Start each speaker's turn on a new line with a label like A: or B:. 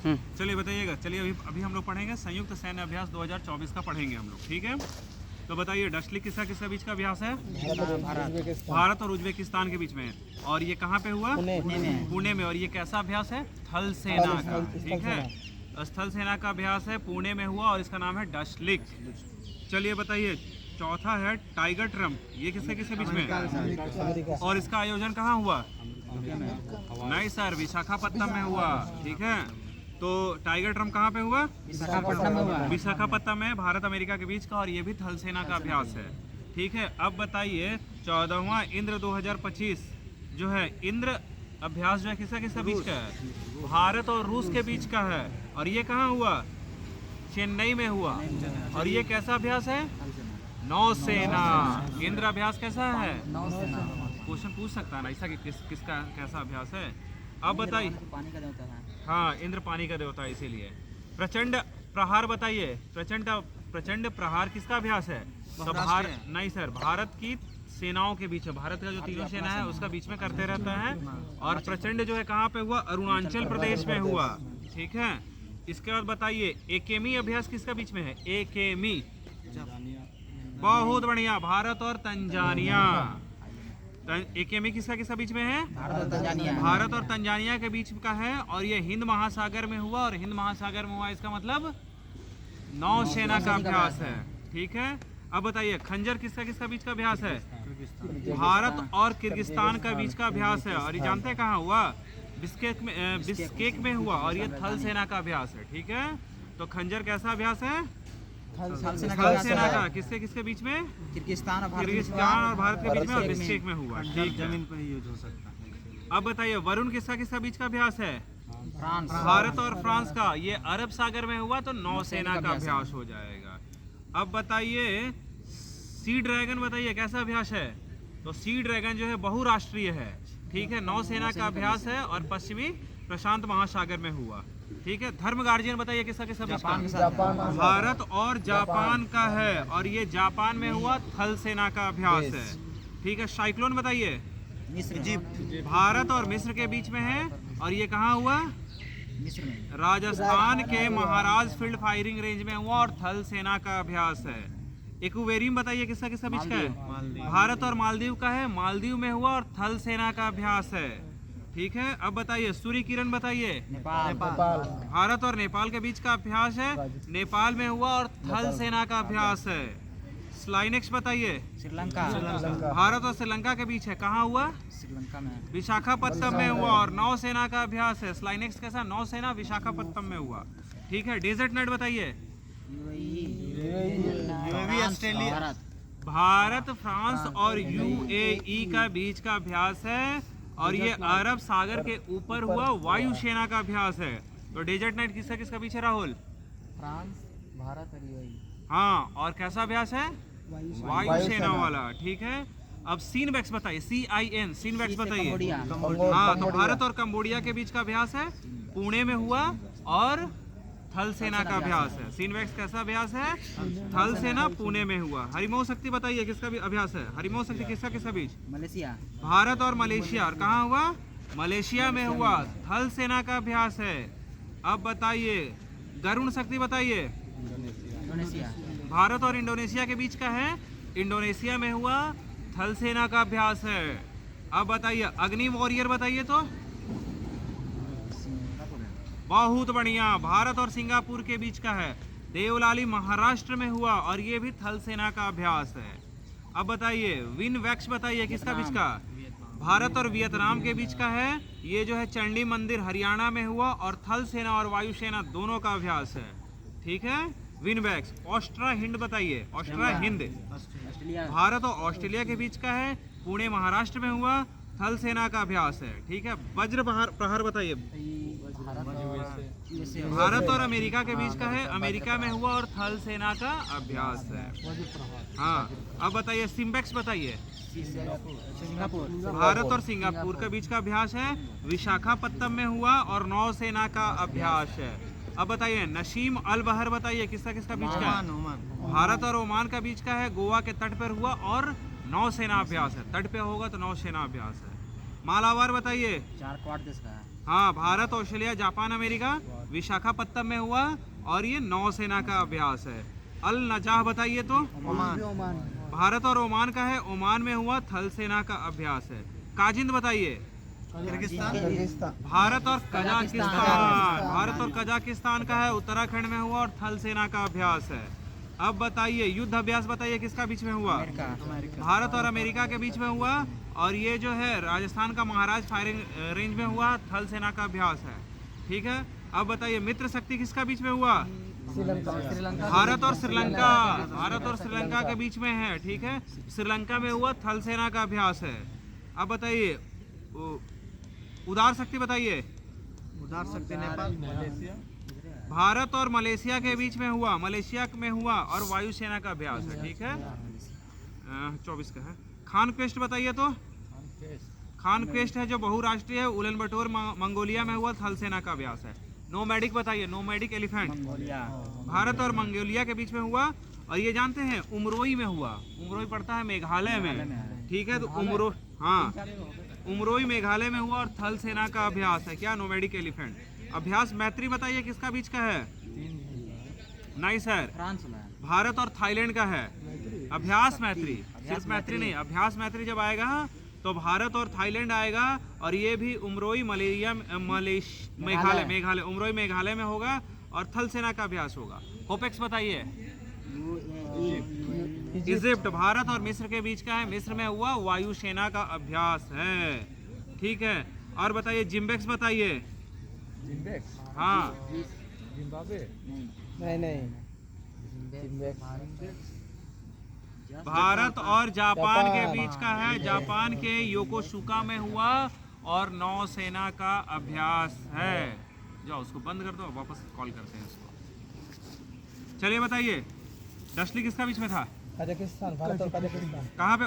A: चलिए बताइएगा। चलिए अभी अभी हम लोग पढ़ेंगे संयुक्त सैन्य अभ्यास 2024 का पढ़ेंगे हम लोग, ठीक है। तो बताइए डस्टलिक किसका किसका बीच का अभ्यास है? भारत और उज्बेकिस्तान के बीच में। और ये कहाँ पे हुआ? पुणे में। और ये कैसा अभ्यास है? थल सेना का, ठीक है। स्थल सेना का अभ्यास है, पुणे में हुआ और इसका नाम है डस्टलिक। चलिए बताइए चौथा है टाइगर ट्रम्प, ये किसके किसके बीच में? और इसका आयोजन कहाँ हुआ? नहीं सर, विशाखापट्टनम में हुआ, ठीक है। तो टाइगर ट्रम्प कहाँ पे हुआ? विशाखापट्टनम में, भारत अमेरिका के बीच का। और ये भी थल सेना का अभ्यास है, ठीक है। अब बताइए 14वां इंद्र 2025 जो है, इंद्र अभ्यास जो है किसका किसका बीच का है? भारत और रूस के बीच का है। और ये कहाँ हुआ? चेन्नई में हुआ। और ये कैसा अभ्यास है? नौसेना। इंद्र अभ्यास कैसा है? क्वेश्चन पूछ सकता है ना ऐसा कि किसका कैसा अभ्यास है। अब बताइए। हाँ, इंद्र पानी का देवता है इसीलिए। प्रचंड प्रहार बताइए। प्रचंड प्रहार किसका अभ्यास है? तो भारत नहीं सर, भारत की सेनाओं के बीच है। भारत का जो तीनों सेना है उसका बीच में करते रहता है। और प्रचंड जो है कहाँ पे हुआ? अरुणाचल प्रदेश में हुआ, ठीक है। इसके बाद बताइए एकेमी अभ्यास किसका बीच में है? एकेमी, बहुत बढ़िया, भारत और तंजानिया। एकेमी किसका किसका बीच में है? भारत और तंजानिया के बीच का है। और ये हिंद महासागर में हुआ। और हिंद महासागर में हुआ इसका मतलब नौसेना का अभ्यास है, ठीक है। अब बताइए खंजर किसका किसका बीच का अभ्यास है? भारत और किर्गिस्तान का बीच का अभ्यास है। और ये जानते हैं कहाँ हुआ? बिस्केक में हुआ। और ये थल सेना का अभ्यास है, ठीक है। तो खंजर कैसा अभ्यास है? थल सेना का। किसके किसके बीच में? किर्गिस्तान और भारत के बीच में। और बिस्केक में हुआ, ठीक।
B: जमीन पर ही यूज हो सकता है।
A: अब बताइए वरुण किसका किसका बीच का अभ्यास है? भारत और फ्रांस का। ये अरब सागर में हुआ तो नौसेना का अभ्यास हो जाएगा। अब बताइए सी ड्रैगन बताइए कैसा अभ्यास है? तो सी ड्रैगन जो है बहुराष्ट्रीय है, ठीक है। नौसेना का अभ्यास है और पश्चिमी प्रशांत महासागर में हुआ, ठीक है। धर्म गार्जियन बताइए किसका किसका बीच का? भारत और जापान का है। और ये जापान में हुआ, थल सेना का अभ्यास है, ठीक है। साइक्लोन बताइए। भारत और मिस्र के बीच में है। और ये कहाँ हुआ? राजस्थान के महाराज फील्ड फायरिंग रेंज में हुआ और थल सेना का अभ्यास है। इक्वेरियम बताइए किसका किसका बीच का है? भारत और मालदीव का है। मालदीव में हुआ और थल सेना का अभ्यास है, ठीक है। अब बताइए सूर्य किरण बताइए। भारत और नेपाल के बीच का अभ्यास है। नेपाल में हुआ और थल सेना का अभ्यास है। स्लाइनेक्स बताइए।
C: श्रीलंका।
A: भारत और श्रीलंका के बीच है। कहाँ हुआ?
C: श्रीलंका में।
A: विशाखापट्टनम में हुआ और नौसेना का अभ्यास है। स्लाइनेक्स कैसा? नौसेना, विशाखापट्टनम में हुआ, ठीक है। डेजर्ट नाइट बताइए।
B: ऑस्ट्रेलिया।
A: भारत, फ्रांस और यूएई का बीच का अभ्यास है। और ये अरब सागर के ऊपर हुआ वायुसेना का अभ्यास है। तो डेजर्ट नाइट किसका किसका बीच है राहुल?
C: फ्रांस, भारत और यूएई।
A: हाँ, और कैसा अभ्यास है? वायुसेना वाला, ठीक है। अब सीनवैक्स बताइए। CIN सीनवैक्स बताइए। हाँ, तो भारत और कंबोडिया के बीच का अभ्यास है, पुणे में हुआ और थल सेना का अभ्यास है। सीनवैक्स कैसा अभ्यास है? थल सेना, पुणे में हुआ। हरिमोह शक्ति बताइए किसका भी अभ्यास है? हरिमोह शक्ति किसका किसका बीच?
C: मलेशिया।
A: भारत और मलेशिया। और कहाँ हुआ? मलेशिया में हुआ, थल सेना का अभ्यास है। अब बताइए गरुण शक्ति बताइए।
C: इंडोनेशिया।
A: भारत और इंडोनेशिया के बीच का है। इंडोनेशिया में हुआ, थल सेना का अभ्यास है। अब बताइए अग्नि वॉरियर बताइए। तो बहुत बढ़िया, भारत और सिंगापुर के बीच का है। देवलाली महाराष्ट्र में हुआ और ये भी थल सेना का अभ्यास है। अब बताइए विनवैक्स बताइए किसका बीच का? भारत और वियतनाम के बीच का है। ये जो है चंडी मंदिर हरियाणा में हुआ और थल सेना और वायुसेना दोनों का अभ्यास है, ठीक है। विनवैक्स। ऑस्ट्रा हिंद बताइए। ऑस्ट्रा हिंद भारत और ऑस्ट्रेलिया के बीच का है, पुणे महाराष्ट्र में हुआ, थल सेना का अभ्यास है, ठीक है। वज्र प्रहार बताइए। भारत और अमेरिका के बीच का है, अमेरिका में हुआ और थल सेना का अभ्यास है। हाँ, अब बताइए सिम्बेक्स बताइए। भारत और सिंगापुर के बीच का अभ्यास है, विशाखापट्टनम में हुआ और नौसेना का अभ्यास है। अब बताइए नसीम अल बहर बताइए किसका किसका बीच का है? भारत और ओमान का बीच का है, गोवा के तट पर हुआ और नौसेना अभ्यास है। तट पे होगा तो नौसेना अभ्यास है। मालाबार बताइए।
C: चार क्वाड देश का है।
A: हाँ, Bharat, Australia, Japan, America, Visakhapatnam में हुआ और ये नौसेना का अभ्यास है। अल नजाह बताइए तो।
B: ओमान।
A: भारत और ओमान का है, ओमान में हुआ, थल सेना का अभ्यास है। काजिंद बताइए।
B: किर्गिस्तान।
A: भारत और कजाकिस्तान का है, उत्तराखंड में हुआ और थल सेना का अभ्यास है। अब बताइए युद्ध अभ्यास बताइए किसका बीच में हुआ। भारत और अमेरिका के बीच में हुआ और ये जो है राजस्थान का महाराज फायरिंग रेंज में हुआ, थल सेना का अभ्यास है। ठीक है, अब बताइए मित्र शक्ति किसका बीच में हुआ।
C: श्रीलंका।
A: भारत और श्रीलंका, भारत और श्रीलंका के बीच में है। ठीक है, श्रीलंका में हुआ, थल सेना का अभ्यास है। अब बताइए उदार शक्ति बताइए।
B: उदार शक्ति नेपाल।
A: भारत और मलेशिया के बीच में हुआ, मलेशिया में हुआ और वायुसेना का अभ्यास है। ठीक है, 24 का है। खान क्वेस्ट बताइए तो। खान क्वेस्ट है जो बहुराष्ट्रीय है, उलन बटोर मंगोलिया में हुआ, थल सेना का अभ्यास है। नोमैडिक बताइए, नोमैडिक एलिफेंट भारत और मंगोलिया के बीच में हुआ और ये जानते हैं उमरोई में हुआ। उमरोई पड़ता है मेघालय में। ठीक है, तो उमरोई मेघालय में हुआ और थल सेना का अभ्यास है। क्या, नोमैडिक एलिफेंट। अभ्यास मैत्री बताइए किसका बीच का है। नहीं सर,
C: फ्रांस में है।
A: भारत और थाईलैंड का है अभ्यास मैत्री। सिर्फ मैत्री नहीं, अभ्यास मैत्री जब आएगा तो भारत और थाईलैंड आएगा और ये भी उमरोई मेघालय उमरोई मेघालय में होगा और थल सेना का अभ्यास होगा। होपेक्स बताइए। इजिप्ट भारत और मिस्र के बीच का है, मिस्र में हुआ, वायुसेना का अभ्यास है। ठीक है, और बताइए जिम्बेक्स बताइए। हाँ,
C: नहीं।
A: भारत और जापान के बीच का है, जापान के योकोसुका में हुआ और नौसेना का अभ्यास है। जाओ उसको बंद कर दो, वापस कॉल करते हैं इसको। चलिए बताइए डस्टली किसका बीच में था।
C: कजाकिस्तान, भारत और कजाकिस्तान।
A: कहाँ पे।